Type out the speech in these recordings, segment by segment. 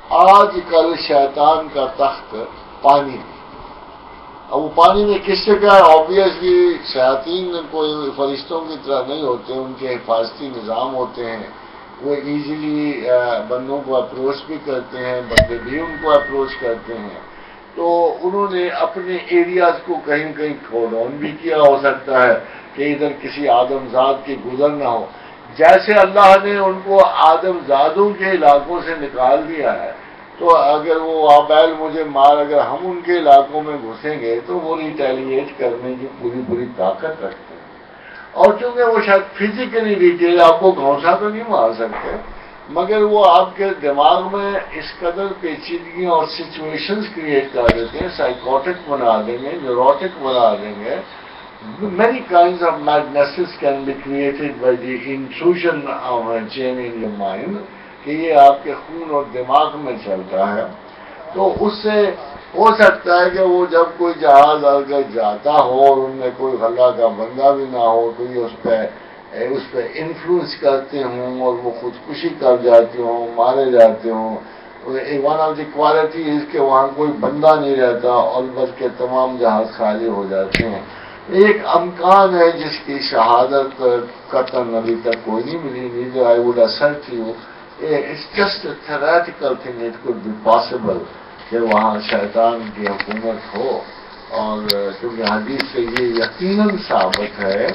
آج کل شیطان کا تخت پانی میں. اب وہ پانی میں کس سے کیا ہے؟ آبویسلی شیاطین کوئی فرشتوں کی طرح نہیں ہوتے، ان کے حفاظتی نظام ہوتے ہیں، وہ ایزیلی بندوں کو اپروچ بھی کرتے ہیں، بندے بھی ان کو اپروچ کرتے ہیں. تو انہوں نے اپنے ایریاز کو کہیں کہیں کورڈون بھی کیا ہو سکتا ہے کہ ادھر کسی آدم زاد کی گزر نہ ہو. جیسے اللہ نے ان کو آدم زادوں کے علاقوں سے نکال دیا ہے، تو اگر وہ آبیل مجھے مار، اگر ہم ان کے علاقوں میں گھسیں گے تو وہ ریٹیلیٹ کرنے کی پوری طاقت رکھتے ہیں. اور چونکہ وہ شاید فزیکلی ریٹیل آپ کو گھونسا تو نہیں مار سکتے، مگر وہ آپ کے دماغ میں اس قدر پیچیدگیاں اور سچویشنز کریٹ کر دیتے ہیں، سائیکوٹک بنا دیں گے، نیوروٹک بنا دیں گے. Many kinds of madnesses can be created by the intrusion of a gene in your mind کہ یہ آپ کے خون اور دماغ میں چلتا ہے. تو اس سے ہو سکتا ہے کہ وہ جب کوئی جہاز اگر جاتا ہو اور ان میں کوئی اللہ کا بندہ بھی نہ ہو تو یہ اس پہ انفلوئنس کرتے ہوں اور وہ خودکشی کر جاتے ہوں، مارے جاتے ہوں. ون آف دی کوالٹیز کہ وہاں کوئی بندہ نہیں رہتا اور بلکہ تمام جہاز خالی ہو جاتے ہیں. ایک امکان ہے جس کی شہادت قطعاً ابھی تک کوئی نہیں ملی. Neither I would assert you it's just a theoretical thing, it could be possible کہ وہاں شیطان کی حکومت ہو. اور چونکہ حدیث سے یہ یقیناً ثابت ہے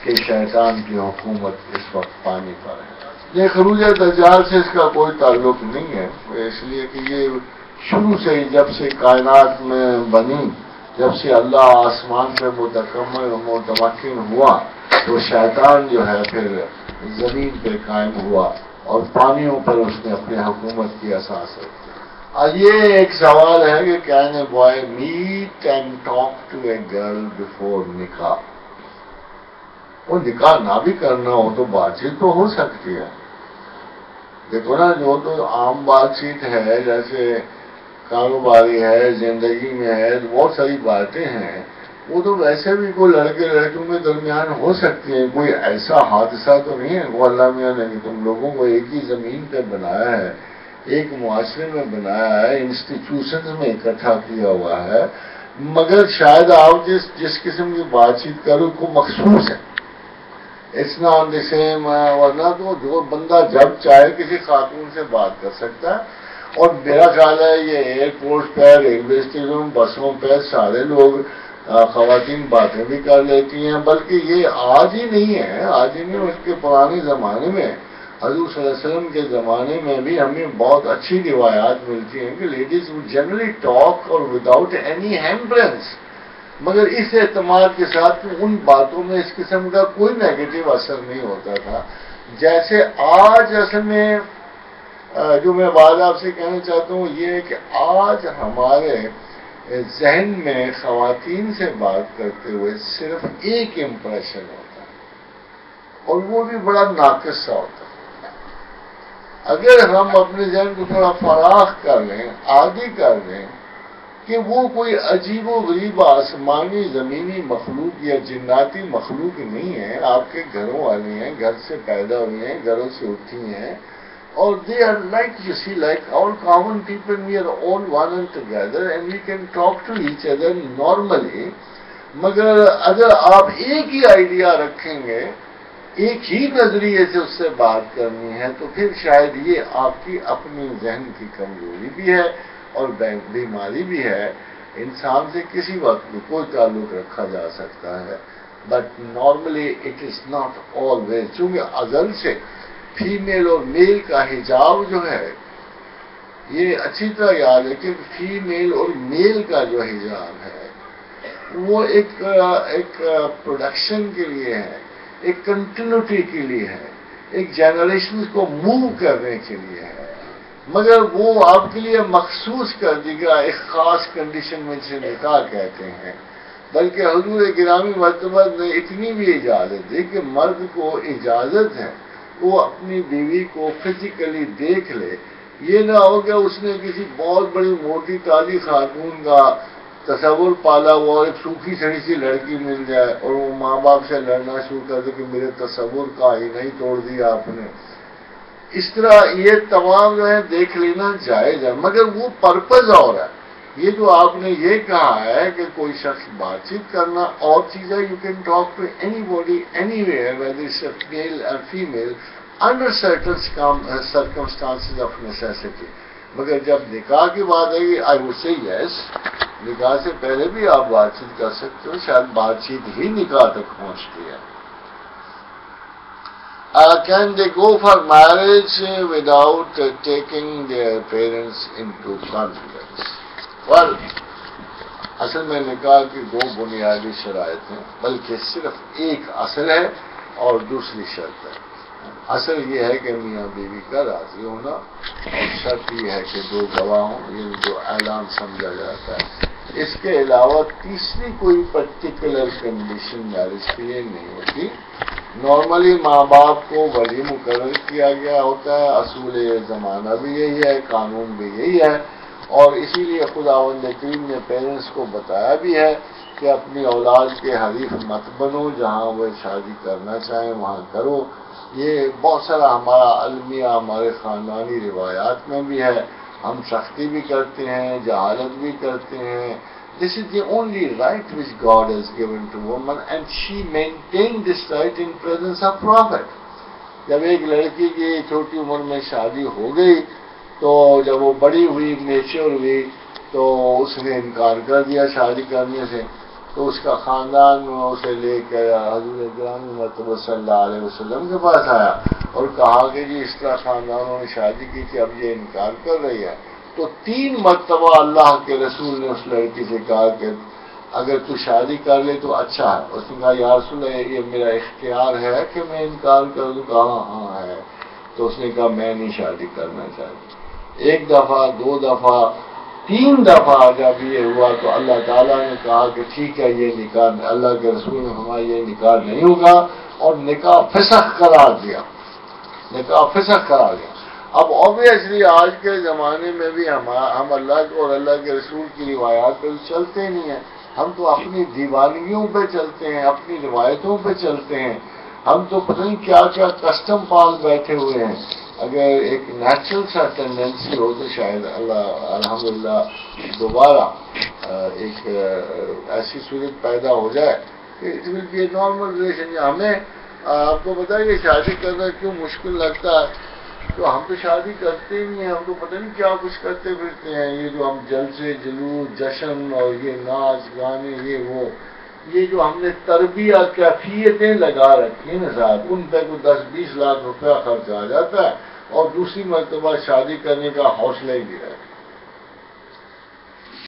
کہ شیطان کی حکومت اس وقت پانی پر ہے. یہ خروج دجال سے اس کا کوئی تعلق نہیں ہے، اس لیے کہ یہ شروع سے ہی جب سے کائنات میں بنی، جب سے اللہ آسمان پہ متمکن ہوا تو شیطان جو ہے پھر زمین پہ قائم ہوا اور پانیوں پر اس نے اپنی حکومت کی اساس رکھی. یہ ایک سوال ہے کہ can a boy meet and talk to a girl before نکاح؟ وہ نکاح نہ بھی کرنا ہو تو بات چیت تو ہو سکتی ہے. دیکھو نا، جو تو عام بات چیت ہے جیسے کاروباری ہے، زندگی میں ہے، بہت ساری باتیں ہیں، وہ تو ویسے بھی کوئی لڑکے لڑکیوں کے درمیان ہو سکتی ہیں. کوئی ایسا حادثہ تو نہیں ہے. وہ اللہ میاں نے تم لوگوں کو ایک ہی زمین پہ بنایا ہے، ایک معاشرے میں بنایا ہے، انسٹیٹیوشنز میں اکٹھا کیا ہوا ہے، مگر شاید آپ جس قسم کی بات چیت کرو کو مخصوص ہے. It's not the same. ورنہ تو جو بندہ جب چاہے کسی خاتون سے بات کر سکتا ہے. اور میرا خیال ہے یہ ایئرپورٹ پہ، ریلوے اسٹیشن، بسوں پہ سارے لوگ خواتین باتیں بھی کر لیتی ہیں. بلکہ یہ آج ہی نہیں ہے، آج ہی نہیں، اس کے پرانے زمانے میں حضور صلی اللہ علیہ وسلم کے زمانے میں بھی ہمیں بہت اچھی روایات ملتی ہیں کہ لیڈیز وڈ جنرلی ٹاک اور وداؤٹ اینی ہیمپرنس، مگر اس اعتماد کے ساتھ کہ ان باتوں میں اس قسم کا کوئی نیگیٹو اثر نہیں ہوتا تھا. جیسے آج اصل میں جو میں بات آپ سے کہنا چاہتا ہوں یہ ہے کہ آج ہمارے ذہن میں خواتین سے بات کرتے ہوئے صرف ایک امپریشن ہوتا ہے اور وہ بھی بڑا ناقص سا ہوتا ہے. اگر ہم اپنے ذہن کو تھوڑا فراخ کر لیں، عادی کر لیں کہ وہ کوئی عجیب و غریب آسمانی زمینی مخلوق یا جناتی مخلوق نہیں ہے، آپ کے گھروں والی ہیں، گھر سے پیدا ہوئی ہیں، گھروں سے اٹھی ہیں، اور they are like, you see, like all common people, we are all one and together and we can talk to each other normally. مگر اگر آپ ایک ہی آئیڈیا رکھیں گے، ایک ہی نظریے سے اس سے بات کرنی ہے، تو پھر شاید یہ آپ کی اپنی ذہن کی کمزوری بھی ہے اور بیماری بھی ہے. انسان سے کسی وقت بھی کوئی تعلق رکھا جا سکتا ہے، but normally it is not always. چونکہ ازل سے فیمیل اور میل کا حجاب جو ہے، یہ اچھی طرح یاد ہے کہ فیمیل اور میل کا جو حجاب ہے وہ ایک پروڈکشن کے لیے ہے، ایک کنٹینیوٹی کے لیے ہے، ایک جنریشن کو موو کرنے کے لیے ہے. مگر وہ آپ کے لیے مخصوص کر دی گیا ایک خاص کنڈیشن میں جسے نکاح کہتے ہیں. بلکہ حضور گرامی مرتبہ نے اتنی بھی اجازت دی کہ مرد کو اجازت ہے وہ اپنی بیوی کو فزیکلی دیکھ لے. یہ نہ ہو کہ اس نے کسی بہت بڑی موٹی تالی خاتون کا تصور پالا ہوا اور ایک سوکھی سڑی سی لڑکی مل جائے اور وہ ماں باپ سے لڑنا شروع کر دے کہ میرے تصور کا ہی نہیں توڑ دیا آپ نے. اس طرح یہ تمام جو ہے دیکھ لینا جائز ہے، مگر وہ پرپز اور ہے۔ یہ جو آپ نے یہ کہا ہے کہ کوئی شخص بات چیت کرنا اور چیز ہے، you can talk to anybody anywhere whether it's a male اور female under certain circumstances of necessity, مگر جب نکاح کی بات آئے گی آئی وڈ سے یس، نکاح سے پہلے بھی آپ بات چیت کر سکتے ہو، شاید بات چیت ہی نکاح تک پہنچتی ہے۔ Can they go for marriage without taking their parents into confidence? Well, اصل میں نکاح کی دو بنیادی شرائط ہیں، بلکہ صرف ایک اصل ہے اور دوسری شرط ہے۔ اصل یہ ہے کہ میاں بیوی کا راضی ہونا، اور شرط یہ ہے کہ دو گواہ ہوں، یہ جو اعلان سمجھا جاتا ہے۔ اس کے علاوہ تیسری کوئی پرٹیکولر کنڈیشن میرج کے لیے نہیں ہوتی۔ نارملی ماں باپ کو ولی مقرر کیا گیا ہوتا ہے، اصول زمانہ بھی یہی ہے، قانون بھی یہی ہے، اور اسی لیے خداوند کریم نے پیرنٹس کو بتایا بھی ہے کہ اپنی اولاد کے حریف مت بنو، جہاں وہ شادی کرنا چاہیں وہاں کرو۔ یہ بہت سارا ہمارا المیہ ہمارے خاندانی روایات میں بھی ہے، ہم سختی بھی کرتے ہیں، جہالت بھی کرتے ہیں۔ This is the only right which God has given to woman, and she maintained this right in presence of Prophet. جب ایک لڑکی کی چھوٹی عمر میں شادی ہو گئی تو جب وہ بڑی ہوئی، میچور ہوئی، تو اس نے انکار کر دیا شادی کرنے سے، تو اس کا خاندان اسے لے کر حضور گرامی مرتبہ صلی اللہ علیہ وسلم کے پاس آیا اور کہا کہ جی اس طرح خاندانوں نے شادی کی کہ اب یہ انکار کر رہی ہے۔ تو 3 مرتبہ اللہ کے رسول نے اس لڑکی سے کہا کہ اگر تو شادی کر لے تو اچھا ہے۔ اس نے کہا یا رسول اللہ یہ میرا اختیار ہے کہ میں انکار کر دوں؟ کہا ہاں ہے۔ تو اس نے کہا میں نہیں شادی کرنا چاہتی۔ 1 دفعہ، 2 دفعہ، 3 دفعہ جب یہ ہوا تو اللہ تعالیٰ نے کہا کہ ٹھیک ہے یہ نکاح، اللہ کے رسول نے ہمارا یہ نکاح نہیں ہوگا، اور نکاح فسخ قرار دیا، نکاح فسخ قرار دیا۔ اب obviously آج کے زمانے میں بھی ہم اللہ اور اللہ کے رسول کی روایات پہ چلتے نہیں ہیں، ہم تو اپنی دیوانگیوں پہ چلتے ہیں، اپنی روایتوں پہ چلتے ہیں، ہم تو پتہ نہیں کیا کیا کسٹم پال بیٹھے ہوئے ہیں۔ اگر ایک نیچرل سا ٹینڈنسی ہو تو شاید اللہ الحمدللہ دوبارہ ایک ایسی صورت پیدا ہو جائے کہ it will be a normal relation. ہمیں آپ کو پتہ ہے کہ شادی کرنا کیوں مشکل لگتا ہے؟ تو ہم تو شادی کرتے ہی نہیں ہیں، ہم تو پتہ نہیں کیا کچھ کرتے پھرتے ہیں، یہ جو ہم جلسے جلوس جشن اور یہ ناچ گانے یہ وہ، یہ جو ہم نے تربیت کیفیتیں لگا رکھی ہیں نا صاحب، ان پہ کوئی 10-20 لاکھ روپیہ خرچ آ جاتا ہے اور دوسری مرتبہ شادی کرنے کا حوصلہ ہی نہیں رہتا۔